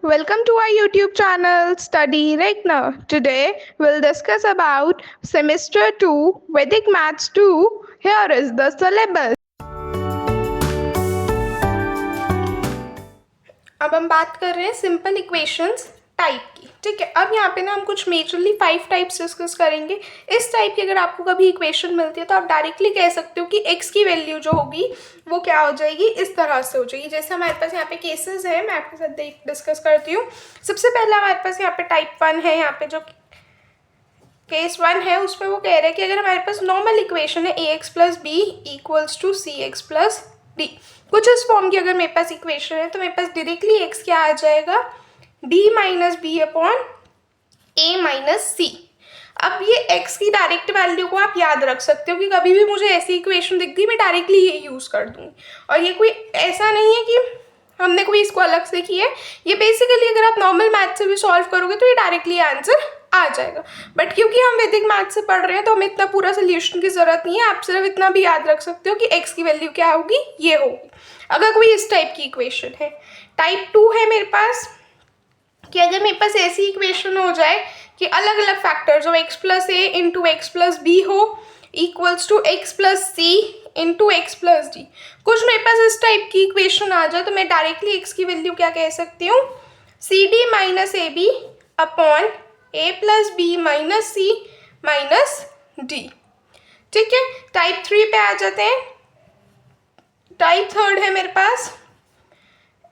welcome to our YouTube channel Study Regna. Today we'll discuss about semester 2 Vedic Maths 2. Here is the syllabus. अब हम बात कर रहे हैं सिंपल इक्वेशंस टाइप की। ठीक है, अब यहाँ पे ना हम कुछ मेजरली 5 टाइप्स डिस्कस करेंगे। इस टाइप की अगर आपको कभी इक्वेशन मिलती है तो आप डायरेक्टली कह सकते हो कि x की वैल्यू जो होगी वो क्या हो जाएगी, इस तरह से हो जाएगी। जैसे हमारे पास यहाँ पे केसेस है, मैं आपके साथ डिस्कस करती हूँ। सबसे पहला हमारे पास यहाँ पे टाइप 1 है। यहाँ पे जो केस 1 है उसमें वो कह रहे हैं कि अगर हमारे पास नॉर्मल इक्वेशन है ax plus B equals to C X plus D, कुछ इस फॉर्म की अगर मेरे पास इक्वेशन है तो मेरे पास डायरेक्टली x क्या आ जाएगा, d minus B upon a minus C. अब ये x की डायरेक्ट वैल्यू को आप याद रख सकते हो कि कभी भी मुझे ऐसी इक्वेशन दिखती मैं डायरेक्टली ये यूज़ कर दूँगी। और ये कोई ऐसा नहीं है कि हमने कोई इसको अलग से किया है, ये बेसिकली अगर आप नॉर्मल मैथ से भी सॉल्व करोगे तो ये डायरेक्टली आंसर आ जाएगा। बट क्योंकि हम वैदिक मैथ से पढ़ रहे हैं तो हमें इतना पूरा सोल्यूशन की जरूरत नहीं है। आप सिर्फ इतना भी याद रख सकते हो कि x की वैल्यू क्या होगी, ये होगी अगर कोई इस टाइप की इक्वेशन है। टाइप 2 है मेरे पास कि अगर मेरे पास ऐसी इक्वेशन हो जाए कि अलग अलग फैक्टर्स हो, x plus A into X plus B हो equals to X plus C into X plus D, कुछ मेरे पास इस टाइप की इक्वेशन आ जाए तो मैं डायरेक्टली x की वैल्यू क्या कह सकती हूँ, C D minus A B upon A plus B minus C minus D. ठीक है, टाइप 3 पे आ जाते हैं। टाइप 3 है मेरे पास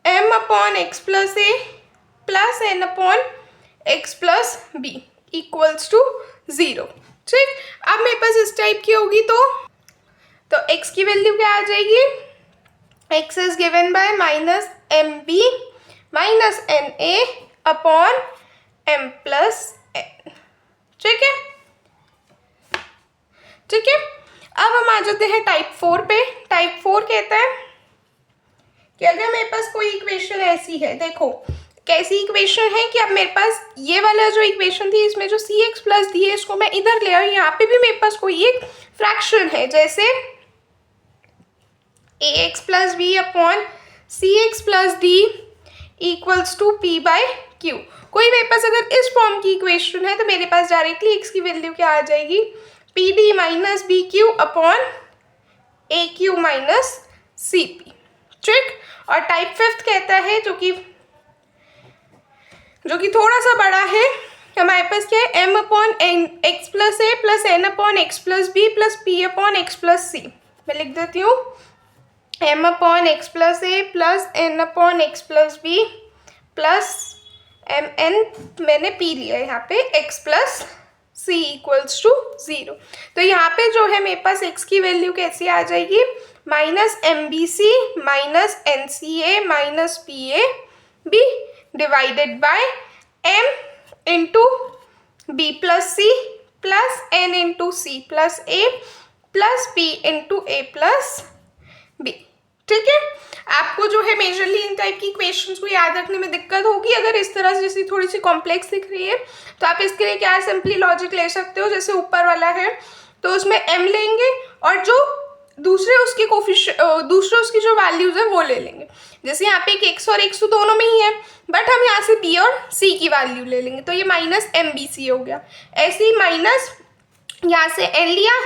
m upon X plus A plus N upon X plus B equals to 0। ठीक, अब मेरे पास इस टाइप की होगी तो x की वैल्यू क्या आ जाएगी, x is given by minus M B minus N A upon m plus n। ठीक है, ठीक है। अब हम आ जाते हैं टाइप 4 पे। टाइप 4 कहता है कि अगर मेरे पास कोई इक्वेशन ऐसी है, देखो कैसी इक्वेशन है कि अब मेरे पास ये वाला जो इक्वेशन थी इसमें जो सी एक्स प्लस डी है इसको मैं इधर ले आऊँ, यहाँ पे भी मेरे पास कोई एक फ्रैक्शन है जैसे A X plus B upon C X plus D equals to P by Q. कोई मेरे पास अगर इस फॉर्म की इक्वेशन है तो मेरे पास डायरेक्टली x की वैल्यू क्या आ जाएगी, P D minus B Q upon A Q minus C P. ठीक, और टाइप 5 कहता है जो कि थोड़ा सा बड़ा है, हमारे पास क्या है, m upon N X plus A plus N upon X plus B plus P upon X plus C. मैं लिख देती हूँ m upon X plus A plus N upon X plus B plus M N मैंने P लिया है यहाँ पे x plus C equals to 0। तो यहाँ पे जो है मेरे पास x की वैल्यू कैसी आ जाएगी, minus M B C minus N C A minus P A B divided by m into B plus C plus N into C plus A plus P into A plus B. ठीक है, आपको जो है majorly इन type की equations को याद रखने में दिक्कत होगी। अगर इस तरह से जैसी थोड़ी सी कॉम्प्लेक्स दिख रही है तो आप इसके लिए क्या सिंपली लॉजिक ले सकते हो, जैसे ऊपर वाला है तो उसमें m लेंगे और जो दूसरे उसकी जो वैल्यूज है वो ले लेंगे। जैसे यहाँ पे एक x और x तो दोनों में ही है, बट हम यहाँ से b और c की वैल्यू ले लेंगे तो ये माइनस एम बी सी हो गया। ऐसे ही माइनस यहाँ से n लिया,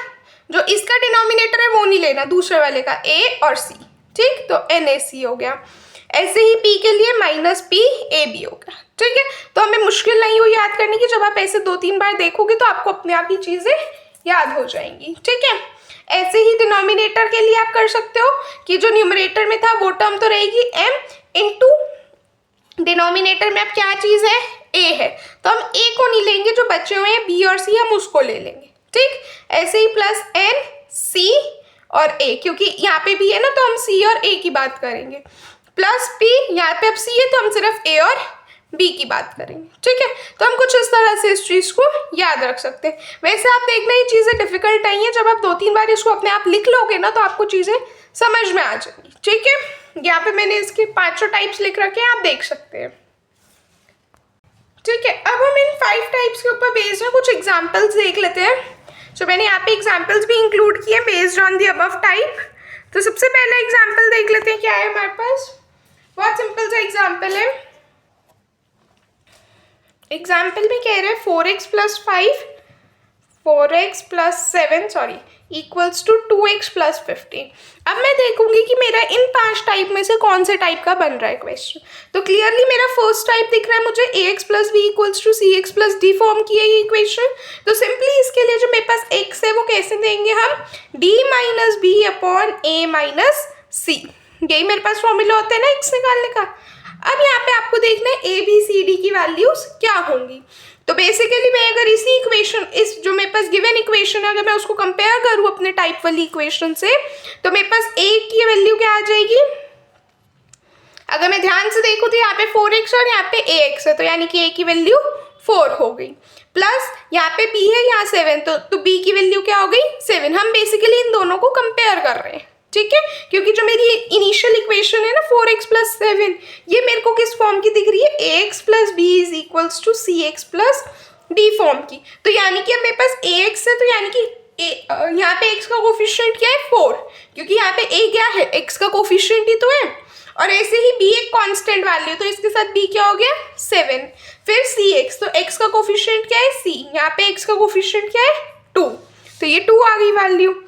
जो इसका डिनोमिनेटर है वो नहीं लेना, दूसरे वाले का a और c। ठीक, तो NaC हो गया। ऐसे ही P के लिए माइनस पी ए बी हो गया। ठीक है, तो हमें मुश्किल नहीं हुई याद करने की, जब आप ऐसे 2-3 बार देखोगे तो आपको अपने आप ही चीज़ें याद हो जाएंगी। ठीक है, ऐसे ही डिनोमिनेटर के लिए आप कर सकते हो कि जो न्यूमरेटर में था वो टर्म तो रहेगी m इंटू डिनोमिनेटर में अब क्या चीज़ है, a है, तो हम a को नहीं लेंगे, जो बचे हुए हैं b और c हम उसको ले लेंगे। ठीक, ऐसे ही प्लस n c और a, क्योंकि यहाँ पे भी है ना तो हम c और a की बात करेंगे, प्लस p, यहाँ पे अब c है तो हम सिर्फ a और b की बात करेंगे। ठीक है, तो हम कुछ इस तरह से इस चीज़ को याद रख सकते हैं। वैसे आप देखना ये चीज़ें डिफिकल्ट नहीं है, जब आप 2-3 बार इसको अपने आप लिख लोगे ना तो आपको चीज़ें समझ में आ जाएंगी। ठीक है, यहाँ पे मैंने इसके 5 टाइप्स लिख रखे हैं, आप देख सकते हैं। ठीक है, अब हम इन 5 टाइप्स के ऊपर बेस्ड है कुछ एग्जाम्पल्स देख लेते हैं। तो मैंने यहाँ पे एग्जाम्पल्स भी इंक्लूड किए based on the above type. तो सबसे पहला एग्जाम्पल देख लेते हैं क्या है हमारे पास। बहुत सिंपल सा एग्जाम्पल है, एग्जाम्पल में कह रहे हैं 4x plus 5 4x plus 7 sorry equals to 2x plus 15। अब मैं देखूंगी कि मेरा इन 5 टाइप में से कौन से टाइप का बन रहा है क्वेश्चन। तो क्लियरली मेरा फर्स्ट टाइप दिख रहा है मुझे, ax plus B equals to C X plus D form की है ये इक्वेशन। तो सिंपली इसके लिए जो मेरे पास x है वो कैसे देंगे हम, d माइनस बी अपॉन ए माइनस सी। यही मेरे पास फॉर्मूला होता है ना x निकालने का। अब यहाँ पे आपको देखना है ए बी सी डी की वैल्यूज क्या होंगी। तो बेसिकली मैं अगर इसी इक्वेशन, इस जो मेरे पास गिवन इक्वेशन है, अगर मैं उसको कंपेयर करूँ अपने टाइप वाली इक्वेशन से, तो मेरे पास a की वैल्यू क्या आ जाएगी। अगर मैं ध्यान से देखूँ तो यहाँ पे 4x और यहाँ पे ax है, तो यानी कि a की वैल्यू 4 हो गई, प्लस यहाँ पे b है यहाँ 7, तो b की वैल्यू क्या हो गई 7। हम बेसिकली इन दोनों को कंपेयर कर रहे हैं, ठीक है, क्योंकि जो मेरी इनिशियल इक्वेशन है ना 4x प्लस 7, ये मेरे को किस फॉर्म की दिख रही है, ax plus B is equals to C X plus D form की। तो यानी कि अब मेरे पास ax है, तो यानी कि यहाँ पे x का कोफिशिएंट क्या है 4, क्योंकि यहाँ पे a क्या है, x का कोफिशिएंट ही तो है, और ऐसे ही b एक कांस्टेंट वैल्यू, तो इसके साथ b क्या हो गया 7। फिर cx, तो x का कोफिशिएंट क्या है c, यहाँ पे x का कोफिशिएंट क्या है 2, तो ये 2 आ गई वैल्यू।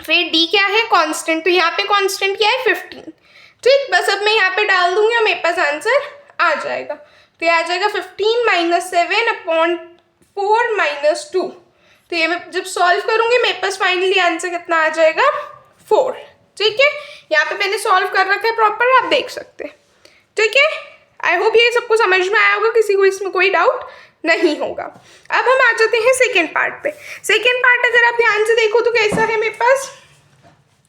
फिर d क्या है कांस्टेंट, तो यहाँ पे कांस्टेंट क्या है 15। ठीक, बस अब मैं यहाँ पे डाल दूंगी और मेरे पास आंसर आ जाएगा। तो ये आ जाएगा 15 माइनस 7 अपॉन 4 माइनस 2। तो ये मैं जब सॉल्व करूंगी मेरे पास फाइनली आंसर कितना आ जाएगा 4। ठीक है, यहाँ पे मैंने सॉल्व कर रखा है प्रॉपर, आप देख सकते हैं। ठीक है, आई होप ये सबको समझ में आया होगा, किसी को इसमें कोई डाउट नहीं होगा। अब हम आ जाते हैं सेकेंड पार्ट पे। सेकेंड पार्ट अगर आप ध्यान से देखो तो कैसा है मेरे पास,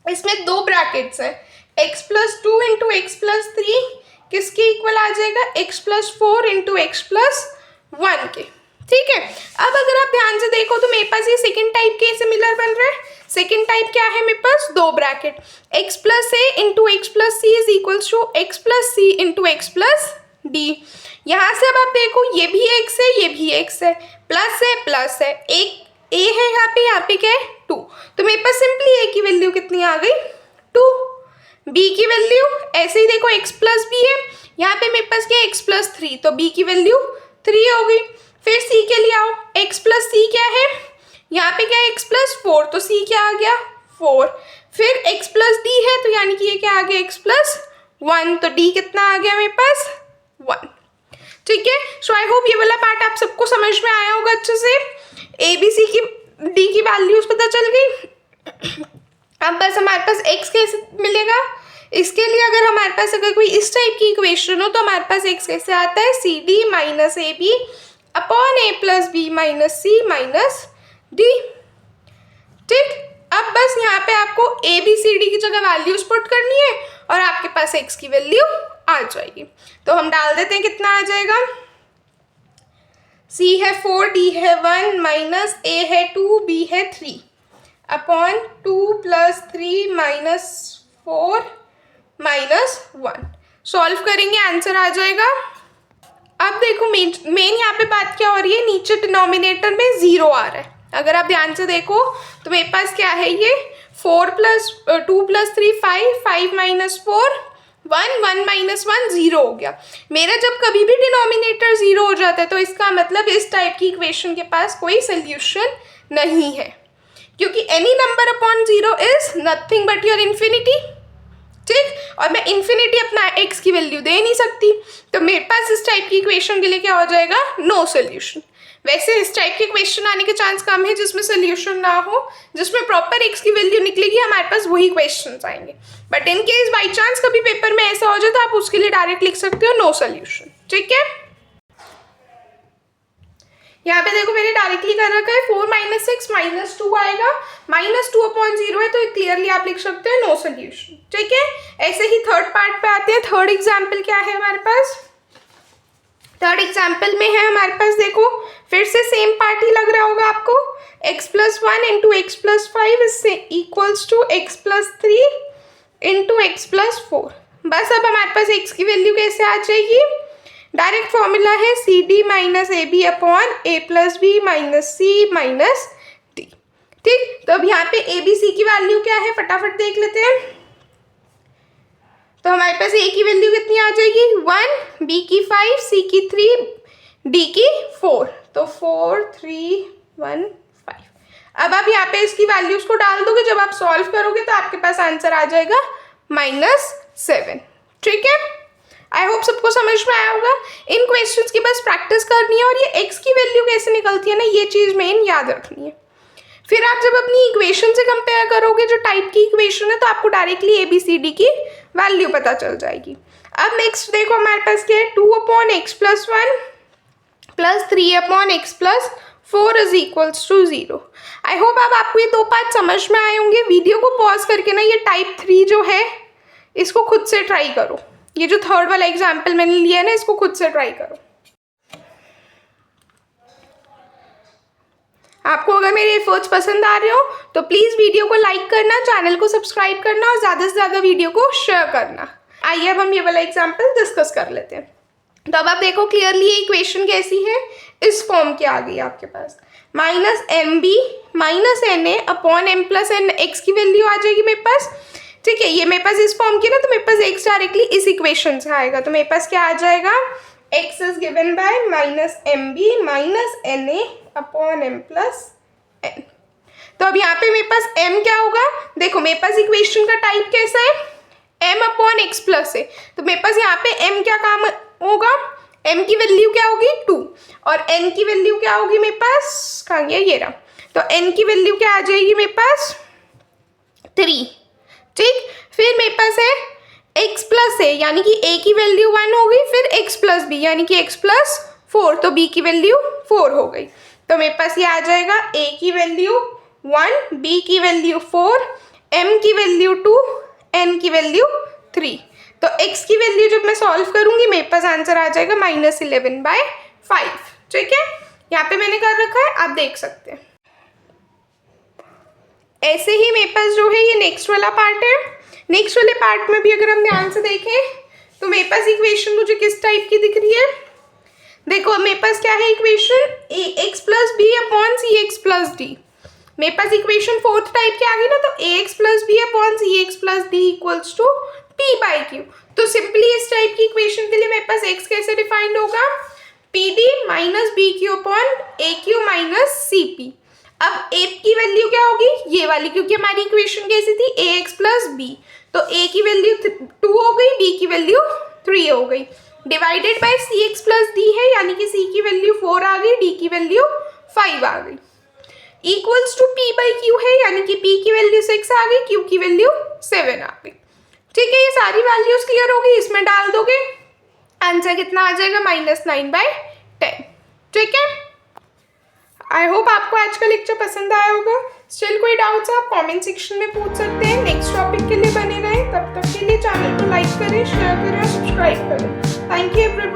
इसमें 2 ब्रैकेट्स है, x plus 2 into X plus 3 किसके इक्वल आ जाएगा, x plus 4 into X plus 1 के। ठीक है, अब अगर आप ध्यान से देखो तो मेरे पास ये सेकेंड टाइप के सिमिलर बन रहा है। सेकेंड टाइप क्या है मेरे पास, 2 bracket, x plus A into X plus C is equals to X plus C into X plus D. यहाँ से अब आप देखो ये भी x है, ये भी x है, प्लस है, एक a है यहाँ पे क्या है 2, तो मेरे पास सिंपली a की वैल्यू कितनी आ गई 2। b की वैल्यू ऐसे ही देखो x प्लस बी है, यहाँ पे मेरे पास क्या है x प्लस 3, तो b की वैल्यू 3 हो गई। फिर c के लिए आओ, x प्लस सी क्या है, यहाँ पे क्या है x प्लस 4, तो c क्या आ गया 4। फिर x प्लस d है, तो यानी कि ये क्या आ गया x प्लस 1, तो d कितना आ गया मेरे पास 1। ठीक है, सो आई होप ये वाला पार्ट आप सबको समझ में आया होगा अच्छे से। ए बी सी की डी की वैल्यूज पता चल गई। अब बस हमारे पास x कैसे मिलेगा, इसके लिए अगर हमारे पास अगर कोई इस टाइप की इक्वेशन हो तो हमारे पास x कैसे आता है, C D minus A B upon A plus B minus C minus D. ठीक, अब बस यहाँ पे आपको ए बी सी डी की जगह वैल्यूज पुट करनी है और आपके पास x की वैल्यू आ जाएगी। तो हम डाल देते हैं, कितना आ जाएगा, c है 4, d है 1, माइनस a है 2, b है 3 upon 2 plus 3 minus 4 minus 1। Solve करेंगे आंसर आ जाएगा। अब देखो मेन यहाँ पे बात क्या हो रही है, नीचे डिनोमिनेटर में 0 आ रहा है। अगर आप ध्यान से देखो तो मेरे पास क्या है, ये 4 प्लस 2 प्लस 3 5, 5 माइनस 4 1, 1 माइनस 1 0 हो गया। मेरा जब कभी भी डिनोमिनेटर 0 हो जाता है तो इसका मतलब इस टाइप की इक्वेशन के पास कोई सोल्यूशन नहीं है, क्योंकि any number upon 0 is nothing but your infinity. ठीक, और मैं इन्फिनिटी अपना x की वैल्यू दे नहीं सकती, तो मेरे पास इस टाइप की इक्वेशन के लिए क्या हो जाएगा, नो सोल्यूशन। वैसे इस टाइप के क्वेश्चन आने के चांस कम है जिसमें सोल्यूशन ना हो, जिसमें प्रॉपर x की वैल्यू निकलेगी, हमारे पास वही क्वेश्चंस आएंगे। But in case by chance कभी पेपर में ऐसा हो जाए तो आप उसके लिए डायरेक्ट लिख सकते हो नो सोल्यूशन। ठीक है, यहाँ पे देखो मैंने डायरेक्टली कर रखा है 4 माइनस 6 माइनस 2 आएगा, माइनस 2 अपॉन 0 है, तो क्लियरली आप लिख सकते हैं नो सोल्यूशन। ठीक है, ऐसे ही थर्ड पार्ट पे आते हैं। थर्ड एग्जाम्पल क्या है हमारे पास, थर्ड एग्जाम्पल में है हमारे पास, देखो फिर से सेम पार्ट ही लग रहा होगा आपको, x plus 1 into X plus 5 इससे equals to X plus 3 into X plus 4। बस अब हमारे पास x की वैल्यू कैसे आ जाएगी, डायरेक्ट फॉर्मूला है C D minus A B upon A plus B minus C minus D. ठीक, तो अब यहाँ पे ए बी सी की वैल्यू क्या है फटाफट देख लेते हैं। तो हमारे पास a की वैल्यू कितनी आ जाएगी 1, b की 5, c की 3, डी की 4, तो 4 3 1 5। अब आप यहाँ पे इसकी वैल्यूज को डाल दोगे, जब आप सॉल्व करोगे तो आपके पास आंसर आ जाएगा -7। ठीक है, आई होप सबको समझ में आया होगा। इन क्वेश्चंस की बस प्रैक्टिस करनी है और ये x की वैल्यू कैसे निकलती है ना, ये चीज़ मेन याद रखनी है। फिर आप जब अपनी इक्वेशन से कंपेयर करोगे जो टाइप की इक्वेशन है, तो आपको डायरेक्टली ABCD की वैल्यू पता चल जाएगी। अब नेक्स्ट देखो हमारे पास क्या है, 2/x+1 + 3/x+4 is equals to 0। I hope अब आपको ये दो पार्ट समझ में आए होंगे। वीडियो को पॉज करके ना ये टाइप 3 जो है इसको खुद से ट्राई करो। ये जो थर्ड वाला एग्जाम्पल मैंने लिया है ना, इसको खुद से ट्राई करो। आपको अगर मेरे एफर्ट्स पसंद आ रहे हो तो प्लीज़ वीडियो को लाइक करना, चैनल को सब्सक्राइब करना और ज़्यादा से ज़्यादा वीडियो को शेयर करना। आइए अब हम ये वाला एग्जाम्पल डिस्कस कर लेते हैं। तो अब आप देखो क्लियरली ये इक्वेशन कैसी है, इस फॉर्म की आ गई आपके पास, -mb - na upon m + n, x की वैल्यू आ जाएगी मेरे पास। ठीक है, ये मेरे पास इस फॉर्म की ना, तो मेरे पास x डायरेक्टली इस इक्वेशन से आएगा। तो मेरे पास क्या आ जाएगा, x is given bye -mb - na upon m + n। तो अब यहाँ पे मेरे पास m क्या होगा, देखो मेरे पास इक्वेशन का टाइप कैसा है, m/x+ है। तो मेरे पास यहाँ पे m क्या काम होगा, m की वैल्यू क्या होगी 2 और n की वैल्यू क्या होगी मेरे पास, कहाँ गया ये रहा, तो n की वैल्यू क्या आ जाएगी मेरे पास 3। ठीक, फिर मेरे पास है x+ a यानी कि a की वैल्यू 1 हो गई, फिर x+ b यानी कि x+4, तो b की वैल्यू 4 हो गई। तो मेरे पास ये आ जाएगा a की वैल्यू 1, b की वैल्यू 4, m की वैल्यू 2, n की वैल्यू 3। तो x की वैल्यू जब मैं सॉल्व करूंगी मेरे पास आंसर आ जाएगा -11/5। ठीक है, यहाँ पे मैंने कर रखा है, आप देख सकते हैं। ऐसे ही मेरे पास जो है ये नेक्स्ट वाला पार्ट है। नेक्स्ट वाले पार्ट में भी अगर हम ध्यान से देखें तो मेरे पास इक्वेशन मुझे किस टाइप की दिख रही है, देखो मेरे पास क्या है equation, ax + b upon cx + d। मेरे पास इक्वेशन फोर्थ टाइप की आ गई ना, तो ax + b upon cx + d equals to p/q। तो सिंपली इस टाइप की इक्वेशन के लिए मेरे पास x कैसे डिफाइंड होगा, pd - bq upon aq - cp। अब a की वैल्यू क्या होगी, ये वाली, क्योंकि हमारी इक्वेशन कैसी थी ax + b, तो a की वैल्यू 2 हो गई, b की वैल्यू 3 हो गई, डिवाइडेड बाय cx + d है यानी कि c की वैल्यू 4 आ गई, d की वैल्यू 5 आ गई, इक्वल्स टू p/q है यानी कि p की वैल्यू 6 आ गई, q की वैल्यू 7 आ गई। ठीक है, ये सारी वैल्यूज क्लियर होगी, इसमें डाल दोगे आंसर कितना आ जाएगा -9/10। ठीक है, आई होप आपको आज का लेक्चर पसंद आया होगा। स्टिल कोई डाउट्स आप कमेंट सेक्शन में पूछ सकते हैं। नेक्स्ट टॉपिक के लिए बने रहें, तब तक के लिए चैनल को लाइक करें, शेयर करें और सब्सक्राइब करें। Thank you everyone.